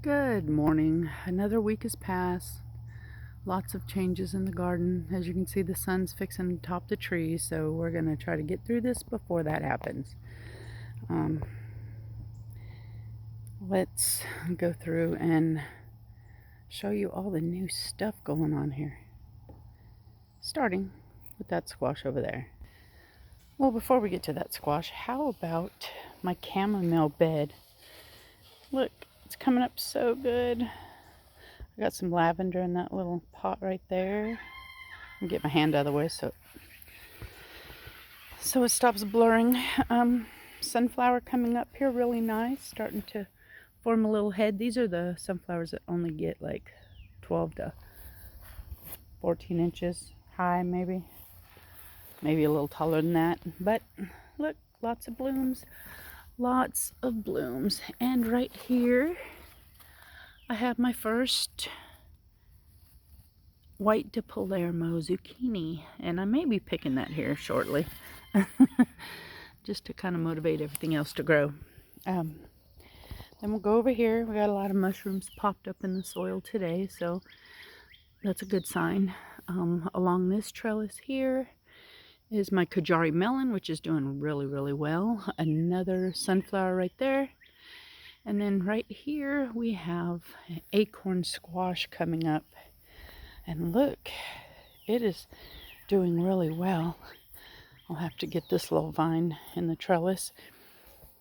Good morning. Another week has passed. Lots of changes in the garden. As you can see, the sun's fixing to top the trees, so we're going to try to get through this before that happens. Let's go through and show you all the new stuff going on here. Starting with that squash over there. Well, before we get to that squash, how about my chamomile bed? Look, it's coming up so good. I got some lavender in that little pot right there. I'll get my hand out of the way so it stops blurring. Sunflower coming up here, really nice, starting to form a little head. These are the sunflowers that only get like 12 to 14 inches high, maybe a little taller than that. But look, lots of blooms. And right here I have my first white de Palermo zucchini, and I may be picking that here shortly just to kind of motivate everything else to grow. Then we'll go over here. We got a lot of mushrooms popped up in the soil today, so that's a good sign. Along this trellis here is my Kajari melon, which is doing really well. Another sunflower right there. And then right here we have acorn squash coming up. And look, it is doing really well. I'll have to get this little vine in the trellis,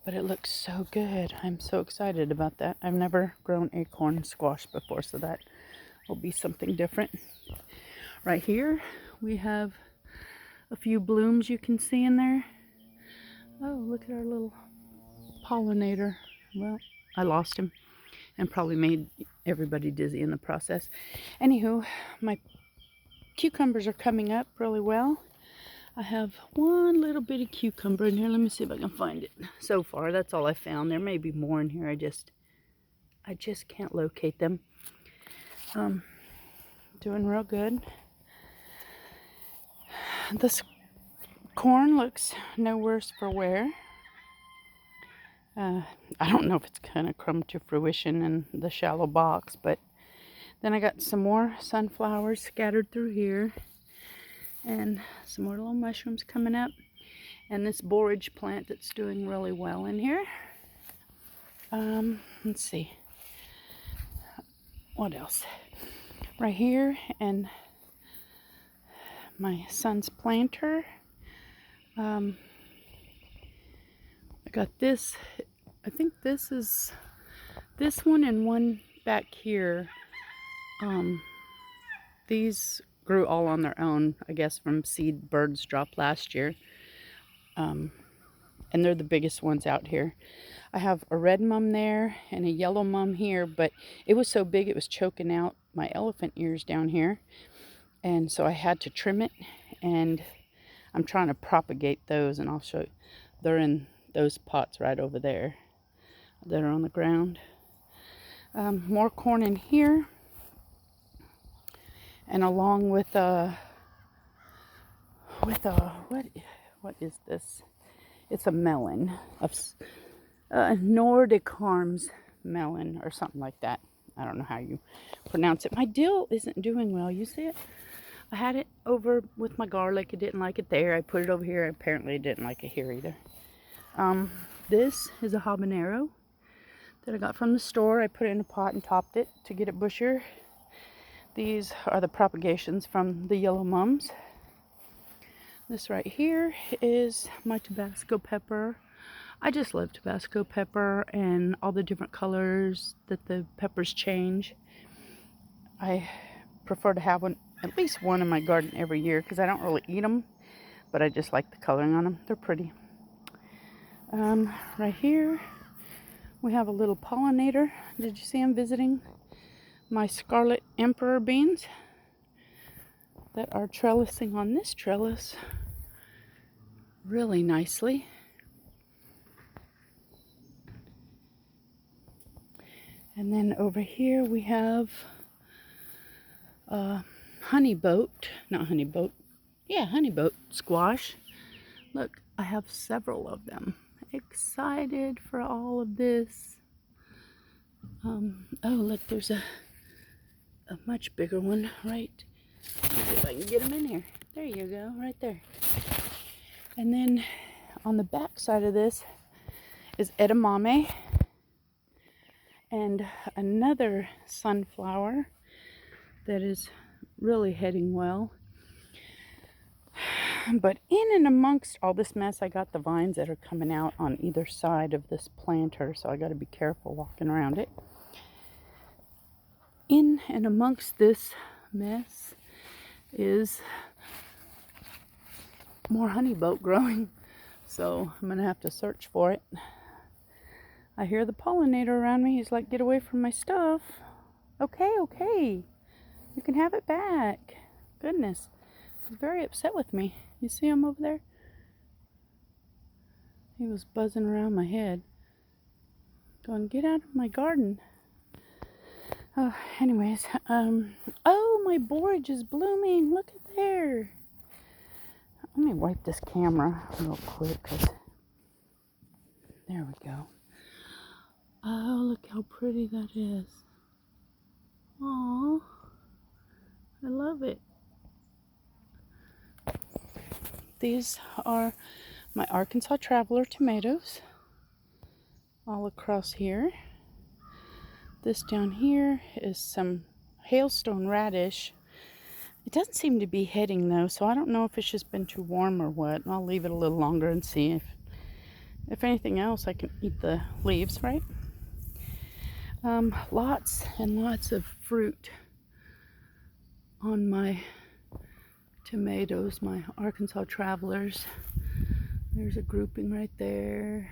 but it looks so good. I'm so excited about that. I've never grown acorn squash before, so that will be something different. Right here, we have a few blooms you can see in there. Oh, look at our little pollinator. Well, I lost him and probably made everybody dizzy in the process. Anywho, my cucumbers are coming up really well. I have one little bitty cucumber in here. Let me see if I can find it. So far, that's all I found. There may be more in here. I just can't locate them. Doing real good. This corn looks no worse for wear. I don't know if it's going to come to fruition in the shallow box, but then I got some more sunflowers scattered through here and some more little mushrooms coming up, and this borage plant that's doing really well in here. Let's see what else right here, and my son's planter. I got this. I think this is this one and one back here. These grew all on their own, I guess, from seed birds dropped last year. And they're the biggest ones out here. I have a red mum there and a yellow mum here, but it was so big it was choking out my elephant ears down here. And so I had to trim it, and I'm trying to propagate those, and I'll show you. They're in those pots right over there that are on the ground. More corn in here, and along with what is this? It's a melon, Nordic Harms melon or something like that. I don't know how you pronounce it. My dill isn't doing well. You see it? I had it over with my garlic. I didn't like it there. I put it over here. Apparently, I didn't like it here either. This is a habanero that I got from the store. I put it in a pot and topped it to get it bushier. These are the propagations from the yellow mums. This right here is my Tabasco pepper. I just love Tabasco pepper and all the different colors that the peppers change. I prefer to have at least one in my garden every year because I don't really eat them, but I just like the coloring on them. They're pretty. Right here we have a little pollinator. Did you see him visiting my Scarlet Emperor beans that are trellising on this trellis really nicely? And then over here we have honeyboat squash. Look, I have several of them. Excited for all of this. Oh, look, there's a much bigger one, right? Let's see if I can get him in here. There you go, right there. And then on the back side of this is edamame and another sunflower that is really heading well. But in and amongst all this mess, I got the vines that are coming out on either side of this planter, so I got to be careful walking around it. In and amongst this mess is more honeyboat growing, so I'm gonna have to search for it. I hear the pollinator around me. He's like, get away from my stuff. Okay, you can have it back. Goodness, he's very upset with me. You see him over there? He was buzzing around my head, going, get out of my garden. Anyways, oh, my borage is blooming. Look at there. Let me wipe this camera real quick, cause there we go. Oh, look how pretty that is. Aww, I love it. These are my Arkansas Traveler tomatoes all across here. This down here is some hailstone radish. It doesn't seem to be heading though, so I don't know if it's just been too warm or what. I'll leave it a little longer and see if anything else I can eat the leaves, right? Lots and lots of fruit on my tomatoes, my Arkansas Travelers. There's a grouping right there.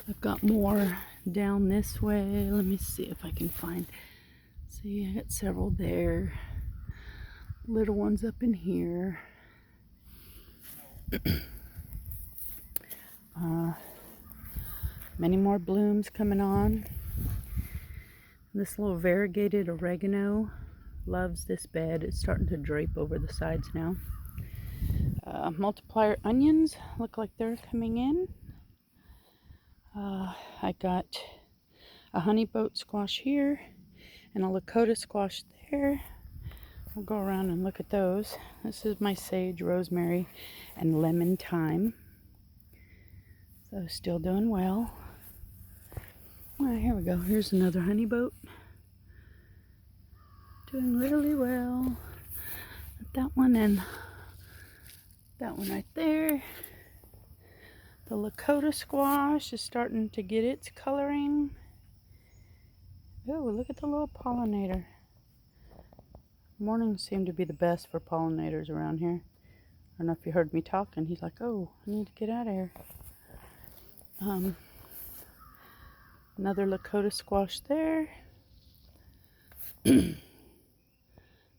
I've got more down this way. Let me see if I can find. See, I got several there. Little ones up in here. Many more blooms coming on. This little variegated oregano loves this bed. It's starting to drape over the sides now. Multiplier onions look like they're coming in. I got a honeyboat squash here and a Lakota squash there. We'll go around and look at those. This is my sage, rosemary, and lemon thyme. So still doing well. Here we go. Here's another honeyboat. Doing really well. That one and that one right there. The Lakota squash is starting to get its coloring. Oh, look at the little pollinator. Mornings seem to be the best for pollinators around here. I don't know if you heard me talking. He's like, oh, I need to get out of here. Another Lakota squash there.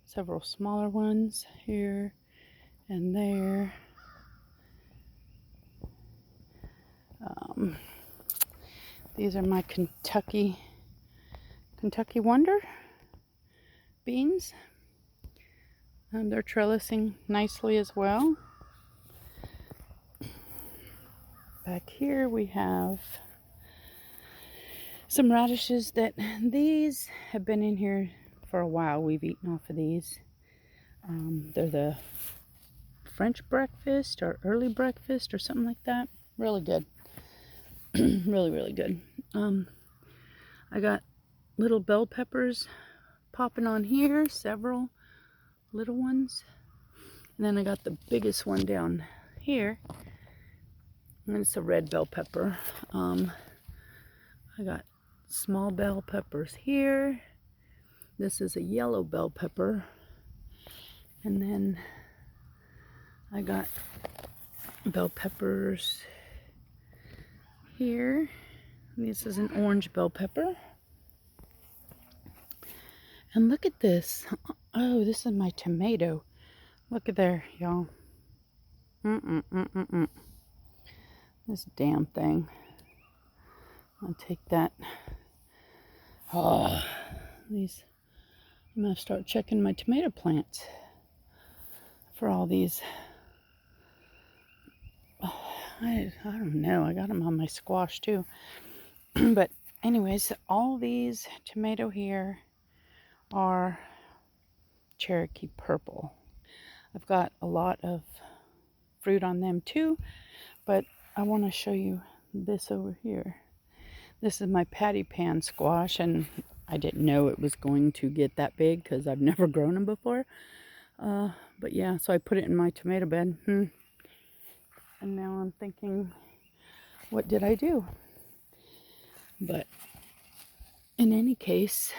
Several smaller ones here and there. These are my Kentucky Wonder beans. They're trellising nicely as well. Back here we have some radishes that these have been in here for a while. We've eaten off of these. They're the French breakfast or early breakfast or something like that. Really good. Really good. I got little bell peppers popping on here, several little ones. And then I got the biggest one down here. And it's a red bell pepper. I got small bell peppers here. This is a yellow bell pepper. And then I got bell peppers here. This is an orange bell pepper. And look at this. Oh, this is my tomato. Look at there, y'all. This damn thing. I'll take that. Oh, these. I'm gonna start checking my tomato plants for all these. I don't know. I got them on my squash too. But anyways, all these tomato here are Cherokee Purple. I've got a lot of fruit on them too, but I want to show you this over here. This is my patty pan squash, and I didn't know it was going to get that big because I've never grown them before. But yeah, so I put it in my tomato bed. And now I'm thinking, what did I do? But in any case,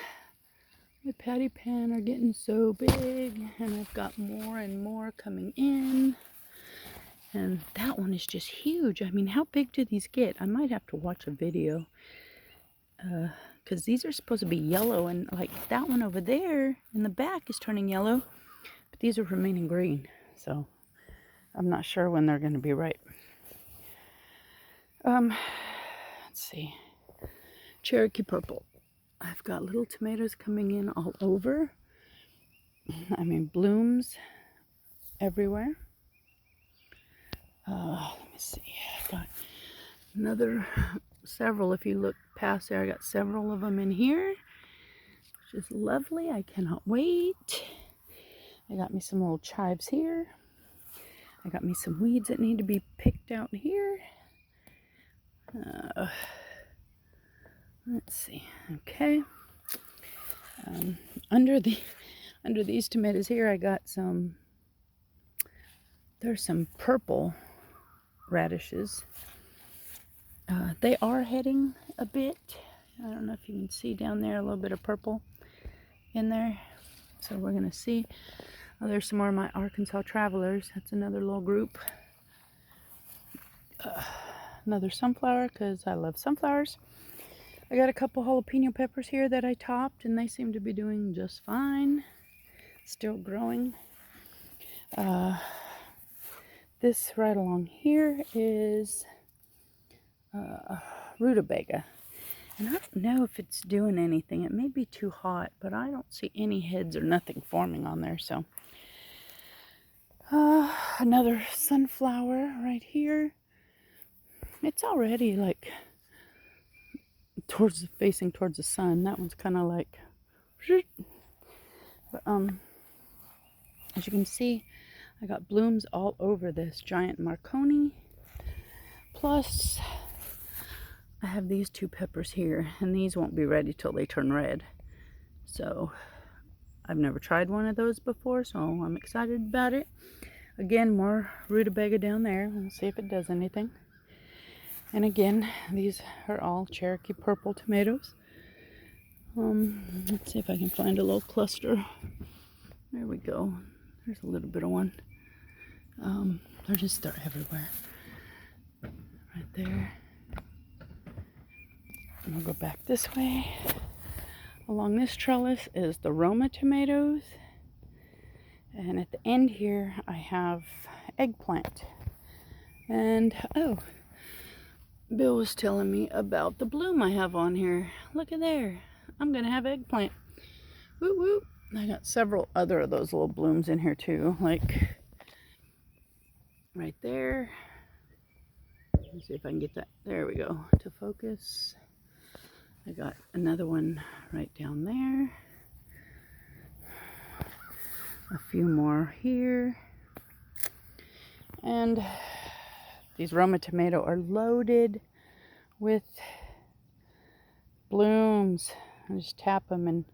my patty pan are getting so big, and I've got more and more coming in. And that one is just huge. I mean, how big do these get? I might have to watch a video. Because these are supposed to be yellow, and like that one over there in the back is turning yellow, but these are remaining green. So I'm not sure when they're going to be ripe. Let's see. Cherokee Purple. I've got little tomatoes coming in all over. I mean, blooms everywhere. Let me see. I've got several. If you look past there, I got several of them in here, which is lovely. I cannot wait. I got me some little chives here. I got me some weeds that need to be picked out here. Let's see. Okay. Under these tomatoes here, I got some. There's some purple radishes. They are heading a bit. I don't know if you can see down there a little bit of purple in there. So we're going to see. Oh, there's some more of my Arkansas Travelers. That's another little group. Another sunflower, because I love sunflowers. I got a couple jalapeno peppers here that I topped, and they seem to be doing just fine. Still growing. This right along here is rutabaga. And I don't know if it's doing anything. It may be too hot, but I don't see any heads or nothing forming on there. So another sunflower right here. It's already like facing towards the sun. That one's kind of like, but as you can see, I got blooms all over this giant Marconi. Plus, I have these two peppers here, and these won't be ready till they turn red. So I've never tried one of those before, so I'm excited about it. Again, more rutabaga down there. We'll see if it does anything. And again, these are all Cherokee Purple tomatoes. Let's see if I can find a little cluster. There we go. There's a little bit of one. They're everywhere. Right there. And I'll go back this way. Along this trellis is the Roma tomatoes. And at the end here, I have eggplant. And, oh, Bill was telling me about the bloom I have on here. Look at there. I'm going to have eggplant. Woo woo. I got several other of those little blooms in here too. Like right there. Let's see if I can get that. There we go. To focus. I got another one right down there. A few more here. And these Roma tomato are loaded with blooms. I just tap them and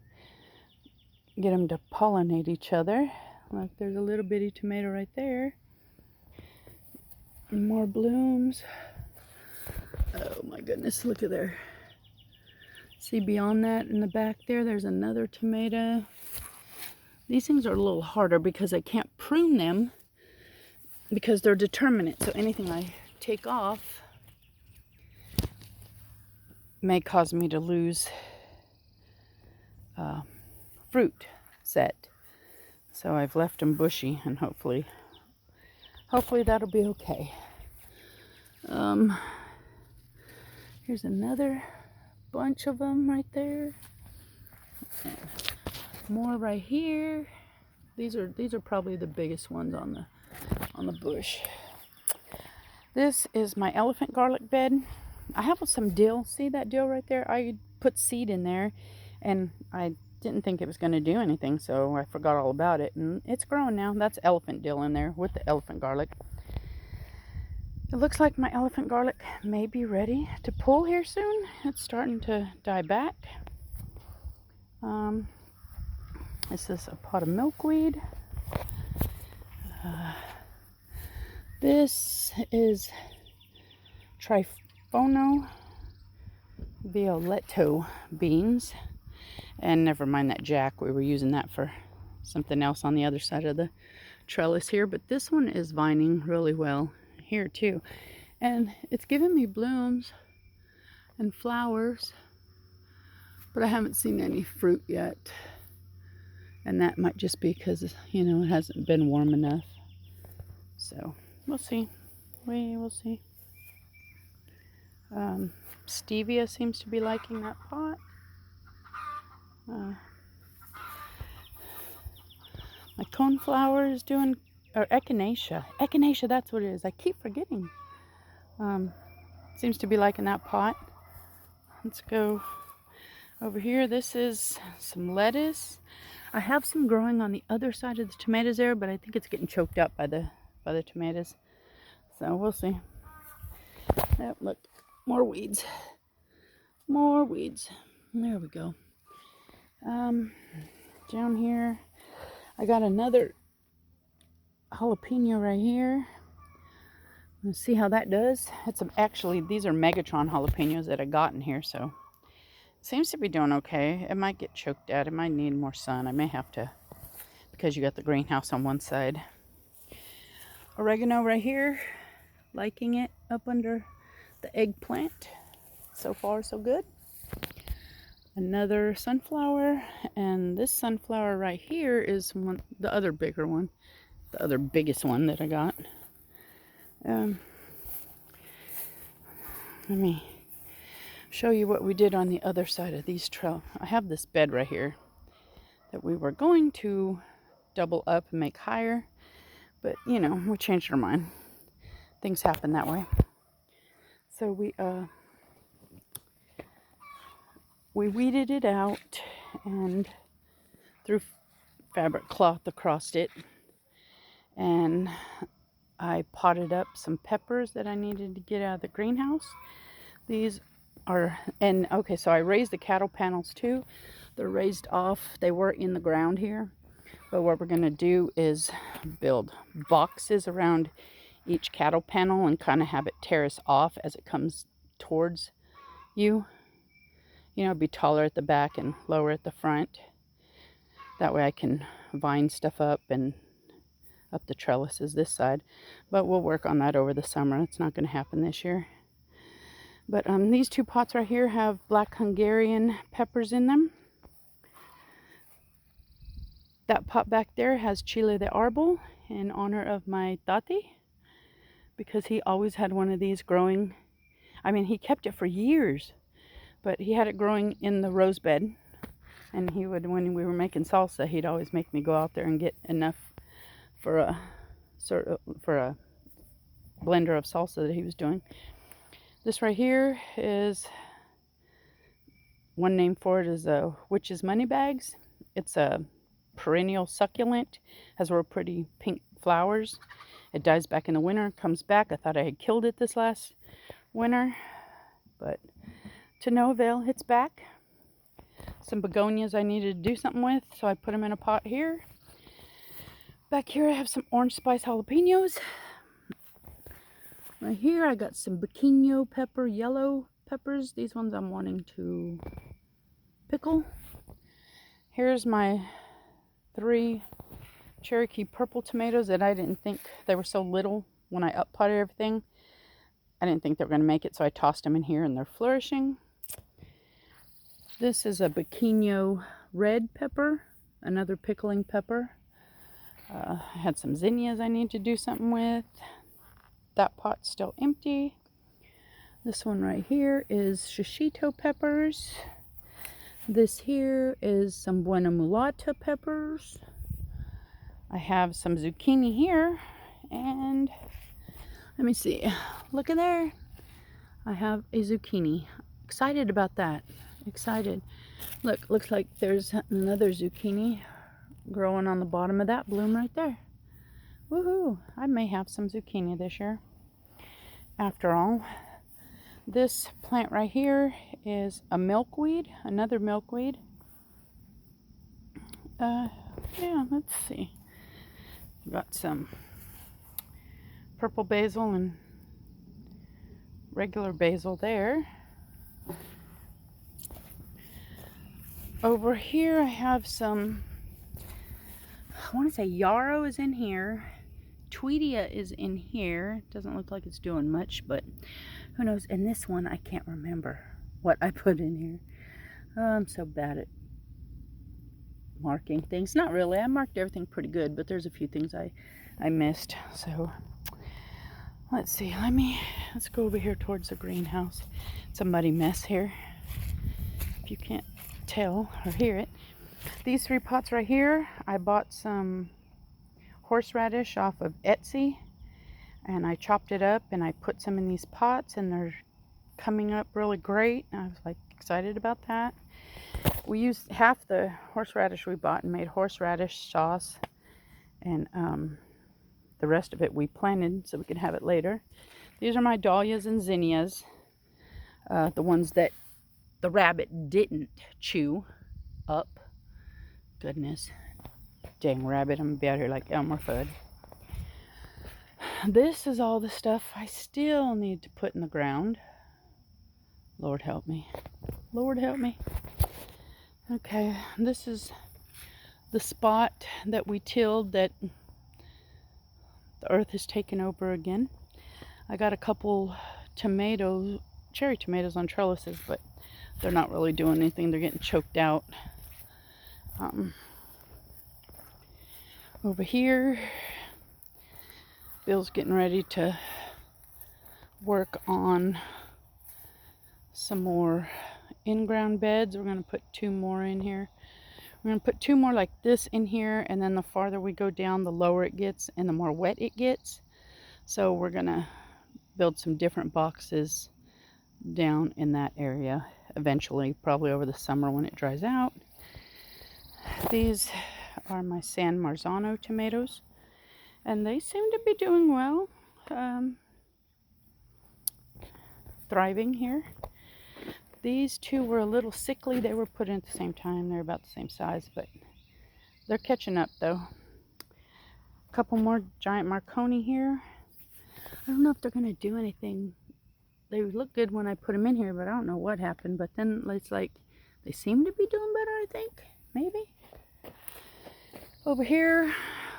get them to pollinate each other. Like there's a little bitty tomato right there. And more blooms. Oh my goodness, look at there. See beyond that in the back there, there's another tomato. These things are a little harder because I can't prune them because they're determinate. So anything I take off may cause me to lose fruit set. So I've left them bushy, and hopefully that'll be okay. Here's another bunch of them right there. And more right here. These are probably the biggest ones on the bush. This is my elephant garlic bed. I have some dill. See that dill right there? I put seed in there, and I didn't think it was going to do anything, so I forgot all about it. And it's growing now. That's elephant dill in there with the elephant garlic. It looks like my elephant garlic may be ready to pull here soon. It's starting to die back. This is a pot of milkweed. This is Trifono Violetto beans. And never mind that jack, we were using that for something else on the other side of the trellis here. But this one is vining really well here too. And it's giving me blooms and flowers, but I haven't seen any fruit yet. And that might just be because, you know, it hasn't been warm enough. So we'll see. We will see. Stevia seems to be liking that pot. My coneflower is doing, or echinacea. Echinacea, that's what it is. I keep forgetting. Seems to be liking that pot. Let's go over here. This is some lettuce. I have some growing on the other side of the tomatoes there, but I think it's getting choked up by the tomatoes. So we'll see. Oh, look, more weeds. More weeds. There we go. Down here, I got another jalapeno right here. Let's see how that does. It's actually, these are Megatron jalapenos that I got in here, so seems to be doing okay. It might get choked out. It might need more sun. I may have to, because you got the greenhouse on one side. Oregano right here. Liking it up under the eggplant. So far, so good. Another sunflower. And this sunflower right here is the other bigger one. The other biggest one that I got. Let me show you what we did on the other side of these trails. I have this bed right here that we were going to double up and make higher, but you know, we changed our mind. Things happen that way. So we weeded it out and threw fabric cloth across it, and I potted up some peppers that I needed to get out of the greenhouse. These are, and okay, so I raised the cattle panels too. They're raised off. They were in the ground here. But what we're going to do is build boxes around each cattle panel and kind of have it terrace off as it comes towards you. You know, be taller at the back and lower at the front. That way I can vine stuff up and up the trellises this side. But we'll work on that over the summer. It's not going to happen this year. But these two pots right here have black Hungarian peppers in them. That pot back there has Chile de Arbol in honor of my tati, because he always had one of these growing. I mean, he kept it for years, but he had it growing in the rose bed. And he would, when we were making salsa, he'd always make me go out there and get enough for a blender of salsa that he was doing. This right here is, one name for it is witch's money bags. It's a perennial succulent, has real pretty pink flowers. It dies back in the winter, comes back. I thought I had killed it this last winter, but to no avail, it's back. Some begonias I needed to do something with, so I put them in a pot here. Back here I have some orange spice jalapenos. Right here I got some Pequeño pepper, yellow peppers. These ones I'm wanting to pickle. Here's my 3 Cherokee purple tomatoes that I didn't think, they were so little when I up potted everything. I didn't think they were going to make it, so I tossed them in here and they're flourishing. This is a Pequeño red pepper, another pickling pepper. I had some zinnias I need to do something with. That pot's still empty. This one right here is shishito peppers. This here is some buena mulata peppers. I have some zucchini here, and let me see. Look at there. I have a zucchini. Excited about that. Excited. Look, looks like there's another zucchini growing on the bottom of that bloom right there. Woohoo! I may have some zucchini this year. After all, this plant right here is a milkweed, another milkweed. Yeah, let's see. Got some purple basil and regular basil there. Over here I have some, I want to say yarrow is in here. Tweedia is in here. Doesn't look like it's doing much, but who knows. And this one, I can't remember what I put in here. Oh, I'm so bad at marking things. Not really. I marked everything pretty good, but there's a few things I missed. So let's see. Let's go over here towards the greenhouse. It's a muddy mess here, if you can't tell or hear it. These 3 pots right here, I bought some horseradish off of Etsy, and I chopped it up and I put some in these pots, and they're coming up really great. I was like excited about that. We used half the horseradish we bought and made horseradish sauce, and the rest of it we planted so we could have it later. These are my dahlias and zinnias, the ones that the rabbit didn't chew up. Goodness, dang rabbit, I'm gonna be out here like Elmer Fudd. This is all the stuff I still need to put in the ground. Lord help me. Lord help me. Okay, this is the spot that we tilled that the earth has taken over again. I got a couple cherry tomatoes on trellises, but they're not really doing anything. They're getting choked out. Over here, Bill's getting ready to work on some more in-ground beds. We're going to put 2 more in here. We're going to put 2 more like this in here, and then the farther we go down, the lower it gets and the more wet it gets. So we're going to build some different boxes down in that area eventually, probably over the summer when it dries out. These are my San Marzano tomatoes, and they seem to be doing well, thriving here. These 2 were a little sickly. They were put in at the same time. They're about the same size, but they're catching up though. A couple more giant Marconi here. I don't know if they're going to do anything. They look good when I put them in here, but I don't know what happened. But then it's like they seem to be doing better, I think. Maybe. Over here,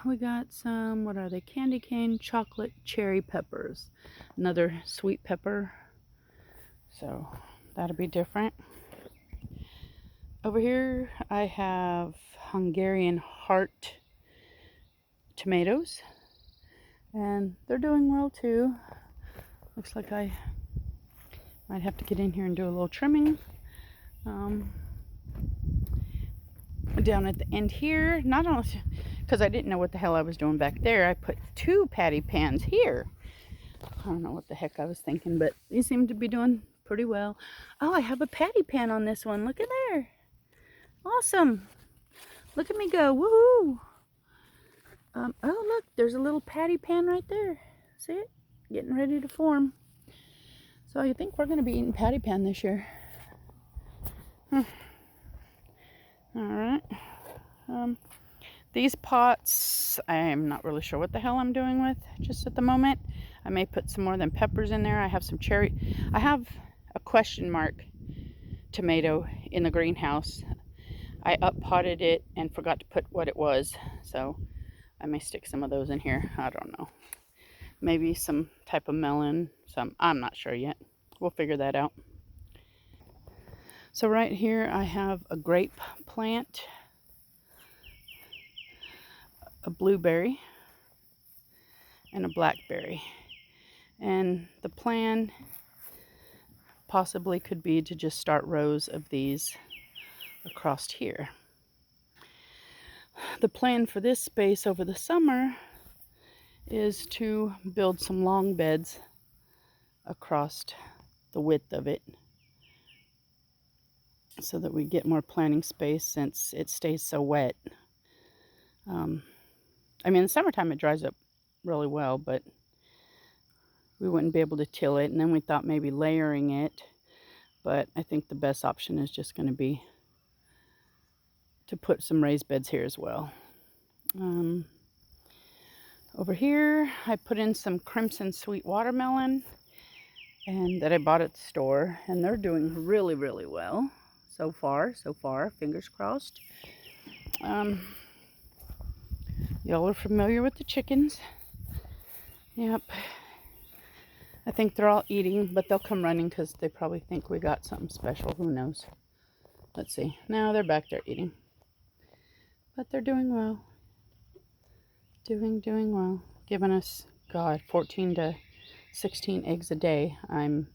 we got some, what are they? Candy cane chocolate cherry peppers. Another sweet pepper. So that'll be different. Over here, I have Hungarian heart tomatoes. And they're doing well too. Looks like I might have to get in here and do a little trimming. Down at the end here, not only because I didn't know what the hell I was doing back there, I put 2 patty pans here. I don't know what the heck I was thinking, but these seem to be doing pretty well. Oh, I have a patty pan on this one. Look at there. Awesome. Look at me go. Woohoo. Oh, look, there's a little patty pan right there. See it? Getting ready to form. So I think we're going to be eating patty pan this year. Alright. These pots, I'm not really sure what the hell I'm doing with just at the moment. I may put some more than peppers in there. I have some cherry. I have a question mark tomato in the greenhouse. I up-potted it and forgot to put what it was. So I may stick some of those in here. I don't know. Maybe some type of melon. I'm not sure yet. We'll figure that out. So right here I have a grape plant, a blueberry, and a blackberry. And the plan possibly could be to just start rows of these across here. The plan for this space over the summer is to build some long beds across the width of it so that we get more planting space since it stays so wet. I mean, in the summertime it dries up really well, but we wouldn't be able to till it. And then we thought maybe layering it, but I think the best option is just going to be to put some raised beds here as well. Over here, I put in some Crimson Sweet Watermelon and that I bought at the store, and they're doing really, really well so far, fingers crossed. Y'all are familiar with the chickens. Yep. I think they're all eating, but they'll come running because they probably think we got something special. Who knows? Let's see. No, they're back there eating. But they're doing well. Doing well. Giving us, God, 14 to 16 eggs a day. I'm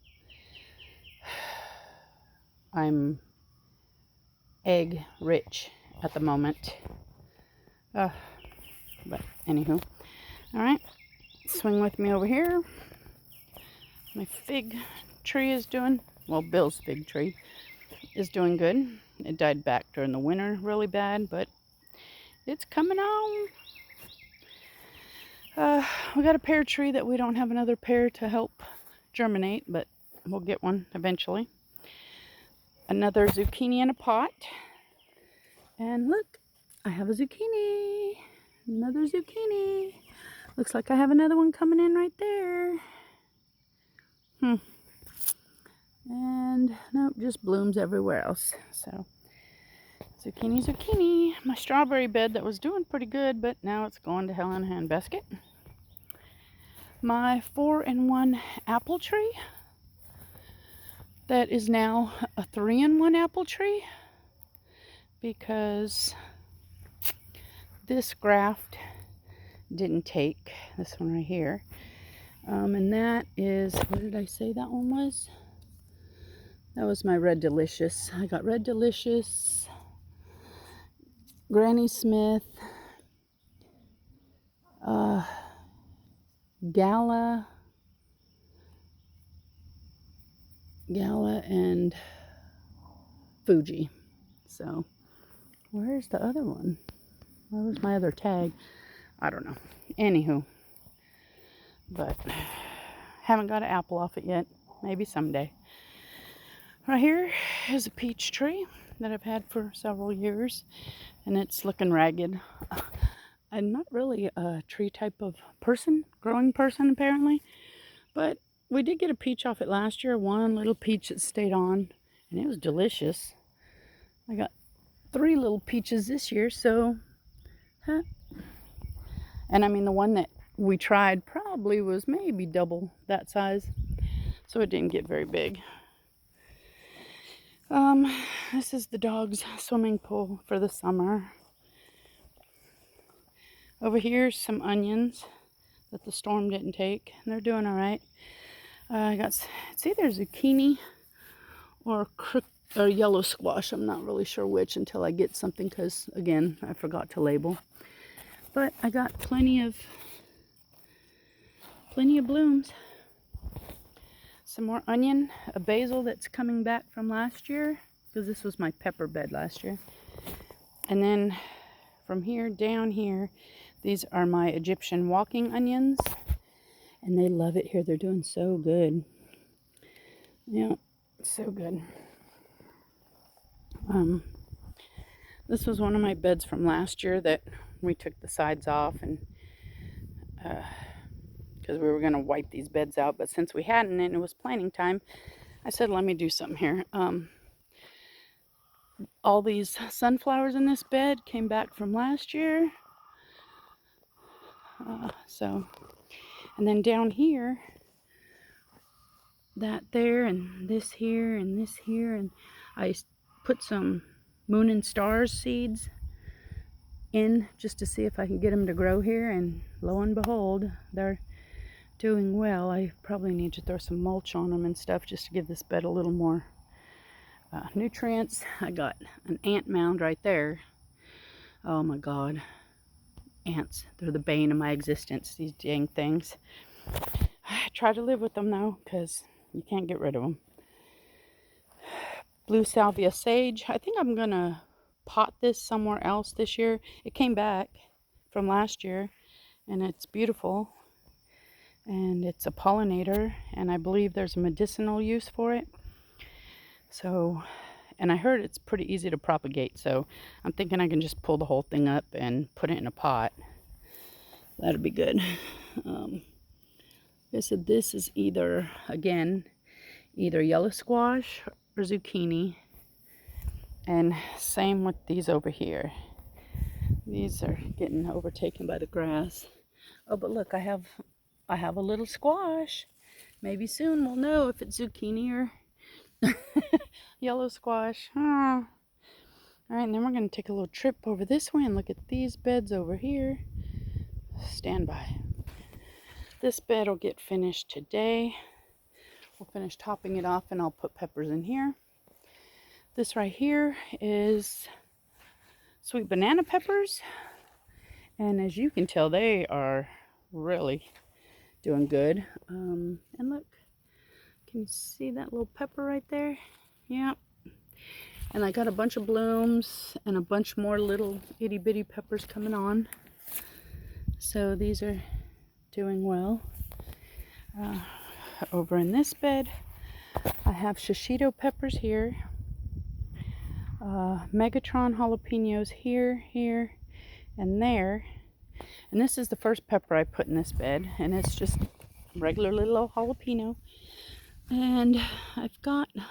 egg rich at the moment. But anywho. Alright. Swing with me over here. My fig tree is doing, well, Bill's fig tree is doing good. It died back during the winter really bad, but it's coming on. We got a pear tree that we don't have another pear to help germinate, but we'll get one eventually. Another zucchini in a pot. And look, I have a zucchini. Another zucchini. Looks like I have another one coming in right there. And nope, just blooms everywhere else. So zucchini. My strawberry bed that was doing pretty good, but now it's going to hell in a handbasket. My 4-in-1 apple tree that is now a 3-in-1 apple tree because this graft didn't take, this one right here. And that is, what did I say that one was? That was my Red Delicious. I got Red Delicious, Granny Smith, Gala, and Fuji. So, where's the other one? Where was my other tag? I don't know. Anywho. But haven't got an apple off it yet. Maybe someday. Right here is a peach tree that I've had for several years, and it's looking ragged. I'm not really a tree type of person, growing person apparently, but we did get a peach off it last year. One little peach that stayed on, and it was delicious. I got 3 little peaches this year, so, and I mean the one that we tried probably was maybe double that size, so it didn't get very big. This is the dog's swimming pool for the summer. Over here, some onions that the storm didn't take, and they're doing all right. I got, it's either zucchini or yellow squash. I'm not really sure which until I get something, because again, I forgot to label. But I got plenty of blooms. Some more onion, a basil that's coming back from last year, because this was my pepper bed last year. And then from here down here, these are my Egyptian walking onions, and they love it here. They're doing so good. Yeah, so good. This was one of my beds from last year that we took the sides off, and because we were going to wipe these beds out, but since we hadn't and it was planting time, I said, let me do something here. All these sunflowers in this bed came back from last year. And then down here, that there, and this here, and this here, and I put some Moon and Stars seeds in just to see if I can get them to grow here, and lo and behold, they're doing well. I probably need to throw some mulch on them and stuff just to give this bed a little more nutrients. I got an ant mound right there. Oh my God. Ants, they're the bane of my existence, these dang things. I try to live with them though, because You can't get rid of them. Blue salvia sage. I think I'm gonna pot this somewhere else this year. It came back from last year, and it's beautiful. And it's a pollinator, and I believe there's a medicinal use for it. So, and I heard it's pretty easy to propagate, so I'm thinking I can just pull the whole thing up and put it in a pot. That'd be good. I said this is either, again, either yellow squash or zucchini. And same with these over here. These are getting overtaken by the grass. Oh, but look, I have a little squash. Maybe soon we'll know if it's zucchini or yellow squash. All right, and then we're going to take a little trip over this way and look at these beds over here. Stand by. This bed will get finished today. We'll finish topping it off, and I'll put peppers in here. This right here is sweet banana peppers. And as you can tell, they are really doing good. And look, can you see that little pepper right there? Yep. And I got a bunch of blooms and a bunch more little itty bitty peppers coming on. So these are doing well. Over in this bed, I have shishito peppers here. Megatron jalapenos here, and there. And this is the first pepper I put in this bed, and it's just regular little jalapeno. And I've got, I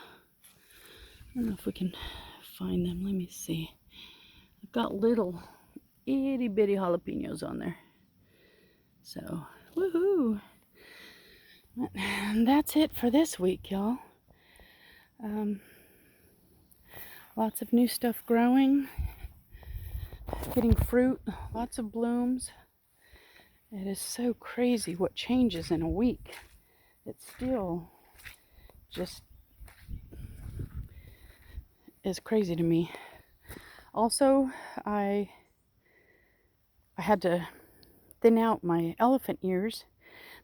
don't know if we can find them. Let me see. I've got little itty bitty jalapenos on there. So, woohoo! And that's it for this week, y'all. Lots of new stuff growing, getting fruit, lots of blooms. It is so crazy what changes in a week. It still just is crazy to me. Also, I had to thin out my elephant ears.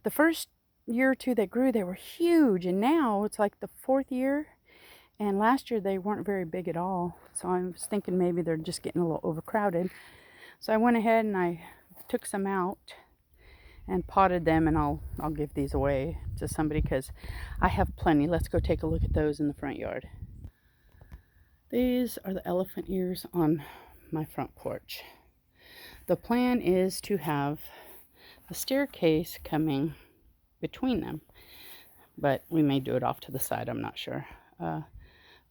The first year or two they grew, they were huge, and now it's like the fourth year. And last year they weren't very big at all. So I was thinking maybe they're just getting a little overcrowded. So I went ahead and I took some out and potted them, and I'll give these away to somebody because I have plenty. Let's go take a look at those in the front yard. These are the elephant ears on my front porch. The plan is to have the staircase coming between them, but we may do it off to the side, I'm not sure.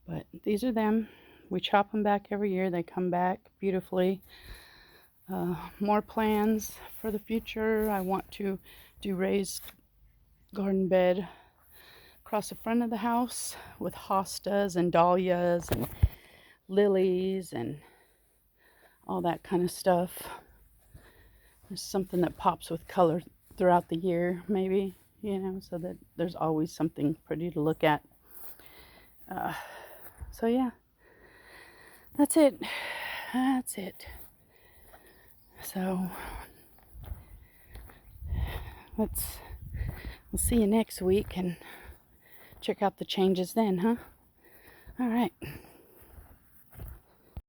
But these are them. We chop them back every year. They come back beautifully. More plans for the future. I want to do raised garden bed across the front of the house with hostas and dahlias and lilies and all that kind of stuff. There's something that pops with color throughout the year, maybe, you know, so that there's always something pretty to look at. So yeah, that's it. So we'll see you next week and check out the changes then, huh? All right.